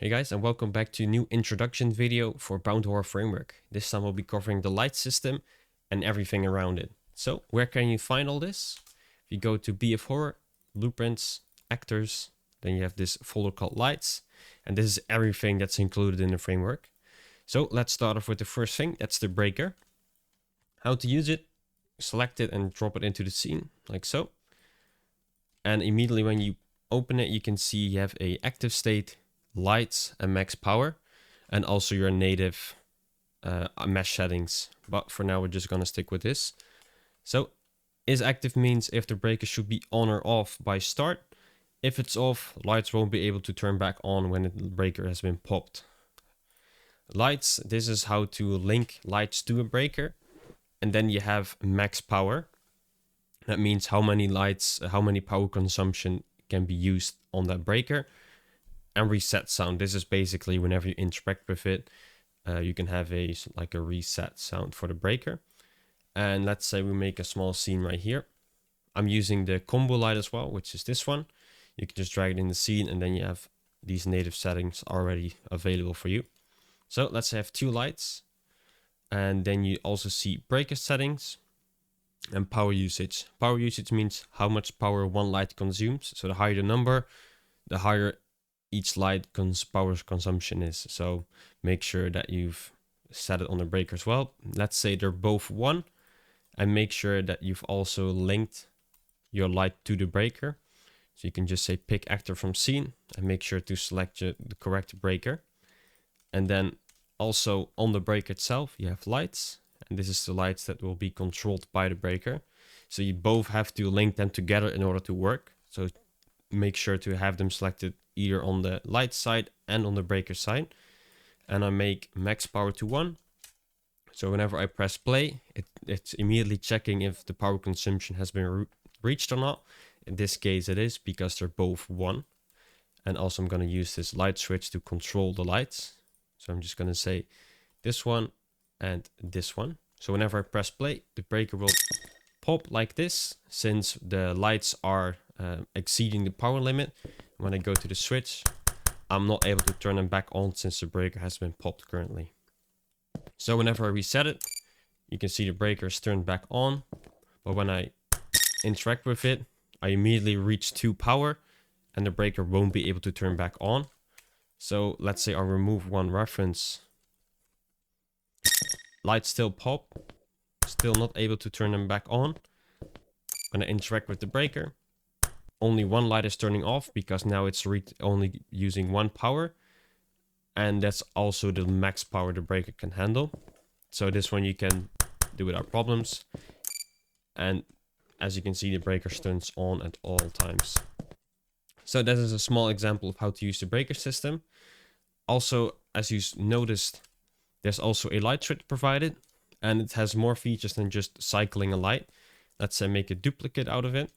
Hey guys, and welcome back to a new introduction video for Bound Horror Framework. This time we'll be covering the light system and everything around it. So where can you find all this? If you go to BHF Horror, Blueprints, Actors, then you have this folder called Lights, and this is everything that's included in the framework. So let's start off with the first thing, that's the breaker. How to use it, select it and drop it into the scene, like so. And immediately when you open it, you can see you have a active state, lights and max power, and also your native mesh settings. But for now, we're just gonna stick with this. So is active means if the breaker should be on or off by start. If it's off, lights won't be able to turn back on when the breaker has been popped. Lights, this is how to link lights to a breaker. And then you have max power. That means how many lights, how many power consumption can be used on that breaker. And reset sound, this is basically whenever you interact with it, you can have a reset sound for the breaker. And let's say we make a small scene right here. I'm using the combo light as well, which is this one. You can just drag it in the scene and then you have these native settings already available for you. So let's have two lights. And then you also see breaker settings and power usage. Power usage means how much power one light consumes. So the higher the number, the higher each light power consumption is. So make sure that you've set it on the breaker as well. Let's say they're both 1, and make sure that you've also linked your light to the breaker. So you can just say pick actor from scene and make sure to select the correct breaker. And then also on the breaker itself, you have lights, and this is the lights that will be controlled by the breaker. So you both have to link them together in order to work. So make sure to have them selected either on the light side and on the breaker side. And I make max power to 1. So whenever I press play, it's immediately checking if the power consumption has been reached or not. In this case it is, because they're both 1. And also I'm going to use this light switch to control the lights. So I'm just going to say this one and this one. So whenever I press play, the breaker will pop like this, since the lights are exceeding the power limit. When I go to the switch, I'm not able to turn them back on since the breaker has been popped currently. So whenever I reset it, you can see the breaker is turned back on. But when I interact with it, I immediately reach 2 power and the breaker won't be able to turn back on. So let's say I remove one reference. Lights still pop, still not able to turn them back on. When I interact with the breaker, only one light is turning off because now it's only using 1 power. And that's also the max power the breaker can handle. So this one you can do without problems. And as you can see, the breaker turns on at all times. So this is a small example of how to use the breaker system. Also, as you noticed, there's also a light switch provided. And it has more features than just cycling a light. Let's say make a duplicate out of it.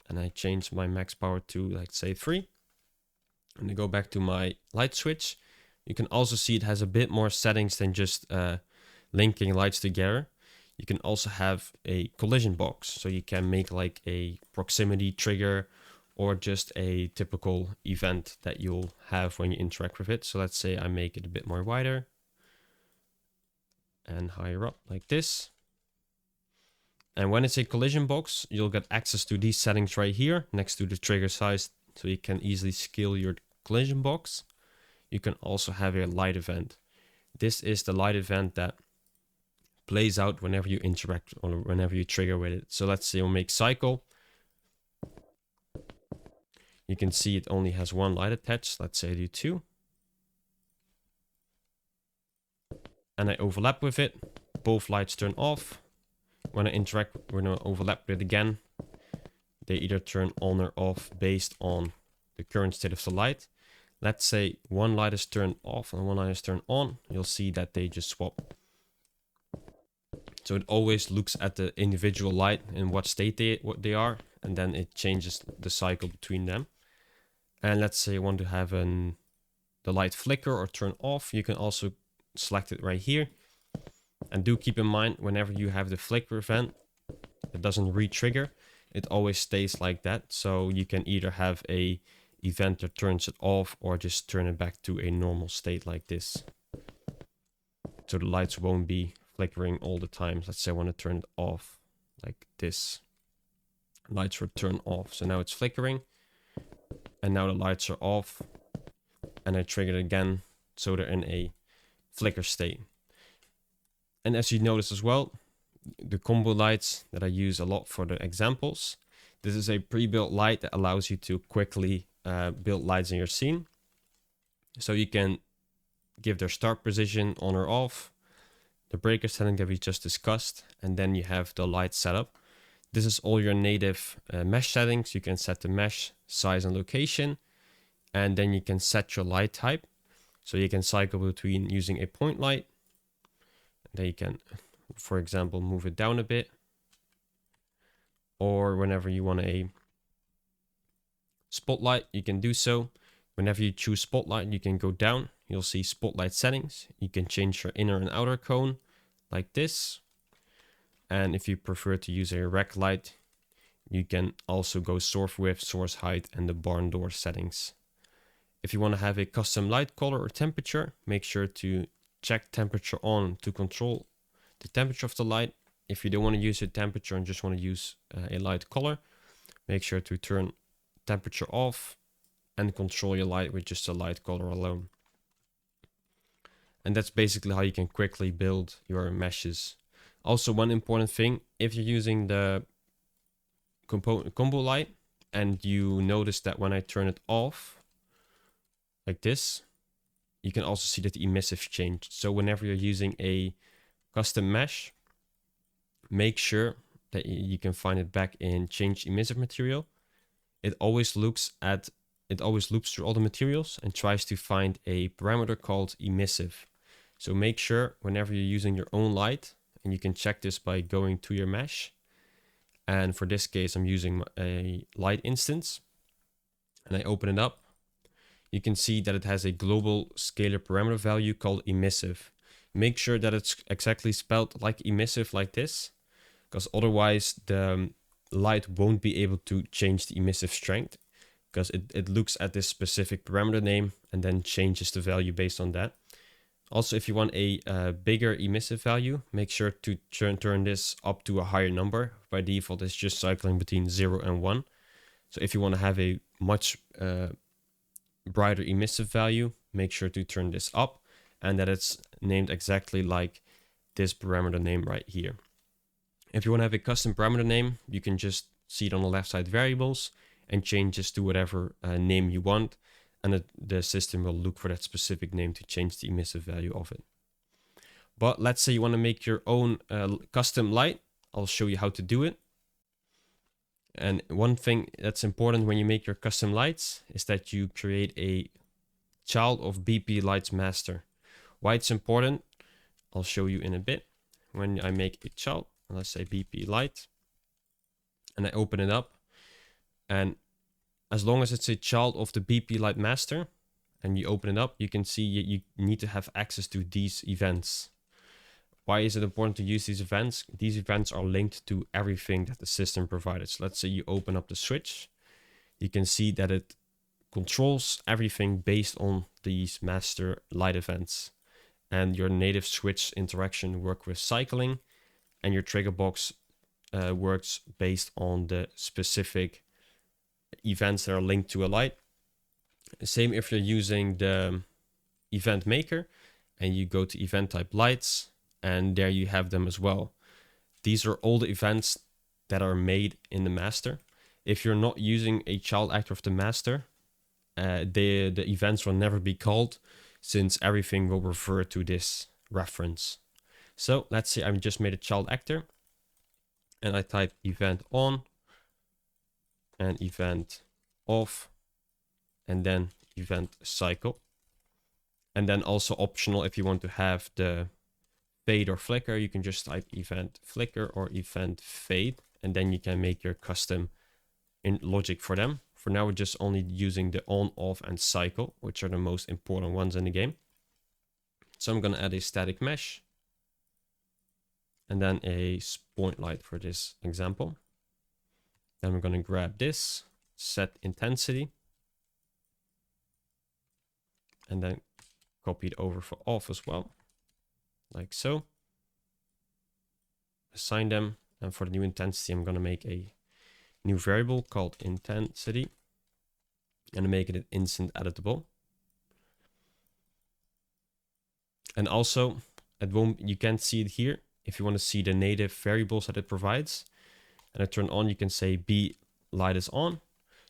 And I change my max power to, let's say, 3. And I go back to my light switch. You can also see it has a bit more settings than just linking lights together. You can also have a collision box. So you can make like a proximity trigger or just a typical event that you'll have when you interact with it. So let's say I make it a bit more wider and higher up like this. And when it's a collision box, you'll get access to these settings right here next to the trigger size, so you can easily scale your collision box. You can also have a light event. This is the light event that plays out whenever you interact or whenever you trigger with it. So let's say we'll make cycle. You can see it only has 1 light attached. Let's say I do 2. And I overlap with it. Both lights turn off. When I interact, we're going to overlap with it again. They either turn on or off based on the current state of the light. Let's say 1 light is turned off and 1 light is turned on. You'll see that they just swap. So it always looks at the individual light and what state they are, and then it changes the cycle between them. And let's say you want to have the light flicker or turn off. You can also select it right here. And do keep in mind, whenever you have the flicker event, it doesn't re-trigger. It always stays like that. So you can either have a event that turns it off, or just turn it back to a normal state like this. So the lights won't be flickering all the time. Let's say I want to turn it off like this. Lights will turn off. So now it's flickering. And now the lights are off. And I trigger it again. So they're in a flicker state. And as you notice as well, the combo lights that I use a lot for the examples. This is a pre-built light that allows you to quickly build lights in your scene. So you can give their start position on or off, the breaker setting that we just discussed, and then you have the light setup. This is all your native mesh settings. You can set the mesh size and location, and then you can set your light type. So you can cycle between using a point light, and then you can, for example, move it down a bit, or whenever you want a spotlight, you can do so. Whenever you choose spotlight, you can go down. You'll see spotlight settings. You can change your inner and outer cone like this. And if you prefer to use a rec light, you can also go source width, source height, and the barn door settings. If you want to have a custom light color or temperature, make sure to check temperature on to control the temperature of the light. If you don't want to use a temperature and just want to use a light color, make sure to turn temperature off and control your light with just a light color alone. And that's basically how you can quickly build your meshes. Also, one important thing, if you're using the combo light and you notice that when I turn it off like this, you can also see that the emissive changed. So whenever you're using a custom mesh, make sure that you can find it back in change emissive material. It always loops through all the materials and tries to find a parameter called emissive. So make sure whenever you're using your own light, and you can check this by going to your mesh. And for this case, I'm using a light instance, and I open it up. You can see that it has a global scalar parameter value called emissive. Make sure that it's exactly spelled like emissive like this, because otherwise the light won't be able to change the emissive strength, because it looks at this specific parameter name and then changes the value based on that. Also, if you want a bigger emissive value, make sure to turn this up to a higher number. By default, it's just cycling between 0 and 1. So if you want to have a much brighter emissive value, make sure to turn this up, and that it's named exactly like this parameter name right here. If you want to have a custom parameter name, you can just see it on the left side variables and change this to whatever name you want. And the system will look for that specific name to change the emissive value of it. But let's say you want to make your own custom light. I'll show you how to do it. And one thing that's important when you make your custom lights is that you create a child of BP Lights master. Why it's important, I'll show you in a bit. When I make a child, let's say BP light, and I open it up, and as long as it's a child of the BP light master and you open it up, you can see you need to have access to these events. Why is it important to use these events? These events are linked to everything that the system provided. So let's say you open up the switch, you can see that it controls everything based on these master light events. And your native switch interaction works with cycling, and your trigger box works based on the specific events that are linked to a light. Same if you're using the event maker and you go to event type lights, and there you have them as well. These are all the events that are made in the master. If you're not using a child actor of the master, the events will never be called, since everything will refer to this reference. So let's say I've just made a child actor and I type event on and event off and then event cycle. And then also optional, if you want to have the fade or flicker, you can just type event flicker or event fade, and then you can make your custom in logic for them. For now, we're just only using the on, off, and cycle, which are the most important ones in the game. So I'm going to add a static mesh and then a point light for this example. Then we're going to grab this, set intensity, and then copy it over for off as well, like so. Assign them, and for the new intensity, I'm going to make a new variable called intensity and make it an instant editable. And also, you can't see it here. If you want to see the native variables that it provides, and I turn on, you can say B light is on.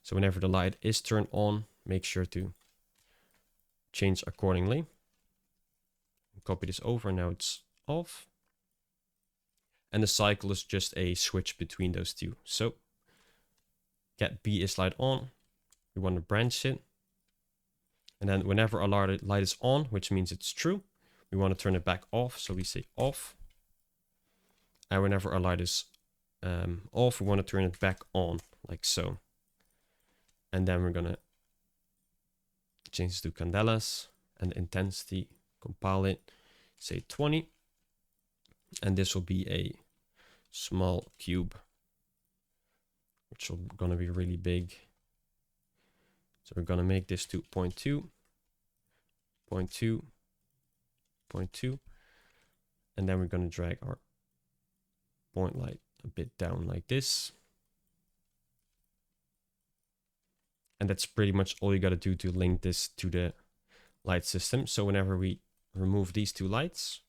So whenever the light is turned on, make sure to change accordingly. Copy this over, now it's off. And the cycle is just a switch between those two. So get B is light on. We want to branch it. And then whenever our light is on, which means it's true, we want to turn it back off. So we say off. And whenever our light is off, we want to turn it back on, like so. And then we're going to change this to candelas, and the intensity, compile it, say 20. And this will be a small cube, which will going to be really big. So we're going to make this to 0.2, 0.2, 0.2. And then we're going to drag our point light a bit down like this. And that's pretty much all you got to do to link this to the light system. So whenever we remove these two lights,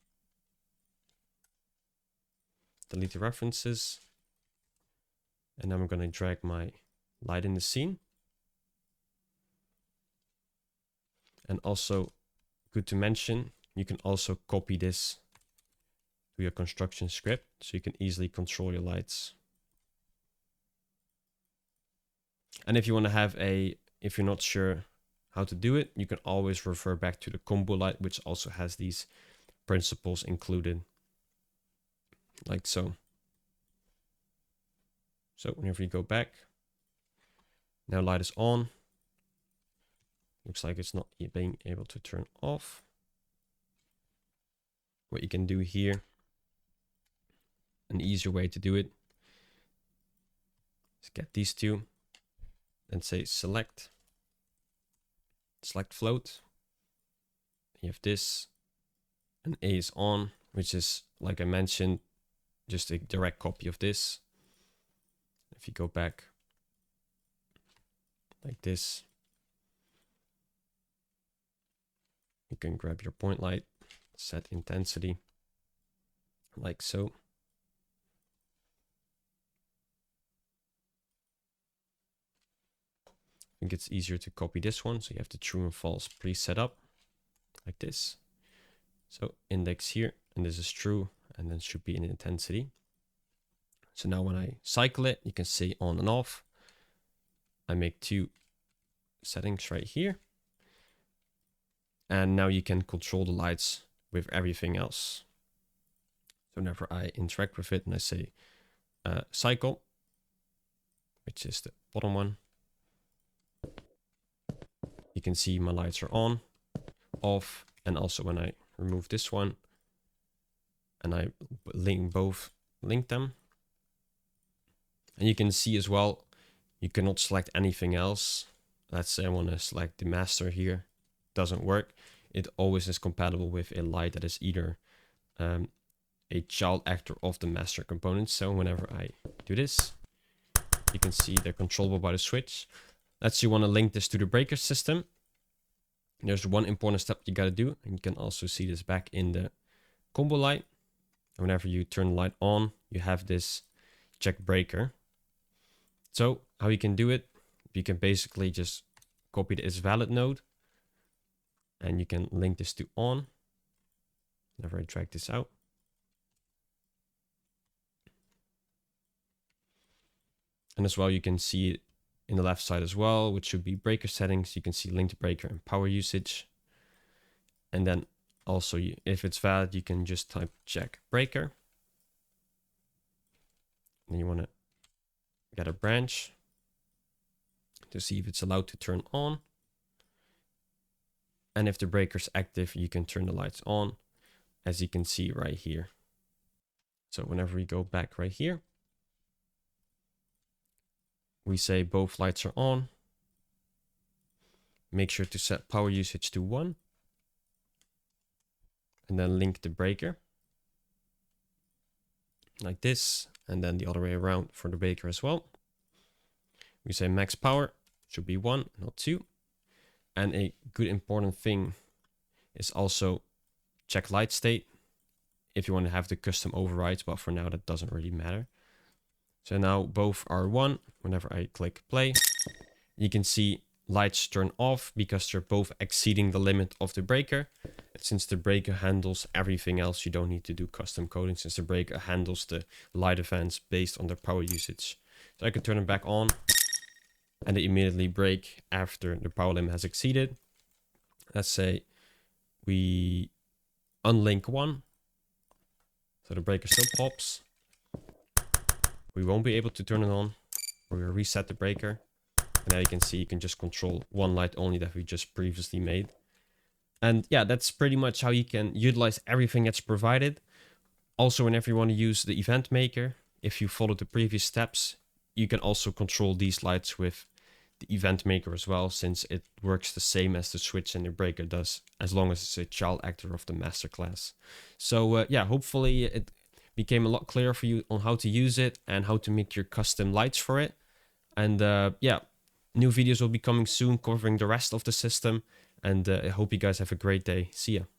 delete the references, and then we're going to drag my light in the scene. And also, good to mention, you can also copy this to your construction script, so you can easily control your lights. And if you want to have if you're not sure how to do it, you can always refer back to the combo light, which also has these principles included, like so. So whenever you go back, now light is on. Looks like it's not being able to turn off. What you can do here, an easier way to do it, is get these two and say select float. You have this, and A is on, which is, like I mentioned, just a direct copy of this. If you go back like this, you can grab your point light, set intensity, like so. I think it's easier to copy this one, so you have the true and false preset up, like this. So index here, and this is true, and then should be an intensity. So now when I cycle it, you can see on and off. I make two settings right here. And now you can control the lights with everything else. So whenever I interact with it and I say cycle, which is the bottom one, you can see my lights are on, off, and also when I remove this one and I link them, and you can see as well, you cannot select anything else. Let's say I want to select the master here. Doesn't work. It always is compatible with a light that is either a child actor of the master component. So whenever I do this, you can see they're controllable by the switch. Let's say you want to link this to the breaker system. There's one important step you got to do, and you can also see this back in the combo light. Whenever you turn the light on, you have this check breaker. So how you can do it, you can basically just copy the is valid node, and you can link this to on. Whenever I drag this out, and as well you can see it in the left side as well, which should be breaker settings. You can see linked breaker and power usage, and then also if it's valid, you can just type check breaker. And you want to get a branch to see if it's allowed to turn on. And if the breaker's active, you can turn the lights on, as you can see right here. So whenever we go back right here, we say both lights are on. make sure to set power usage to 1. And then link the breaker. Like this. And then the other way around for the breaker as well. We say max power should be 1, not 2. And a good important thing is also check light state if you want to have the custom overrides, but for now that doesn't really matter. So now both are 1. Whenever I click play, you can see lights turn off because they're both exceeding the limit of the breaker. Since the breaker handles everything else, you don't need to do custom coding since the breaker handles the light events based on their power usage. So I can turn them back on and they immediately break after the power limit has exceeded. Let's say we unlink 1. So the breaker still pops. We won't be able to turn it on. We'll reset the breaker. And now you can see you can just control 1 light only that we just previously made. And yeah, that's pretty much how you can utilize everything that's provided. Also, whenever you want to use the event maker, if you follow the previous steps, you can also control these lights with the event maker as well, since it works the same as the switch and the breaker does, as long as it's a child actor of the master class. So yeah, hopefully it became a lot clearer for you on how to use it and how to make your custom lights for it. And yeah, new videos will be coming soon covering the rest of the system. And I hope you guys have a great day. See ya.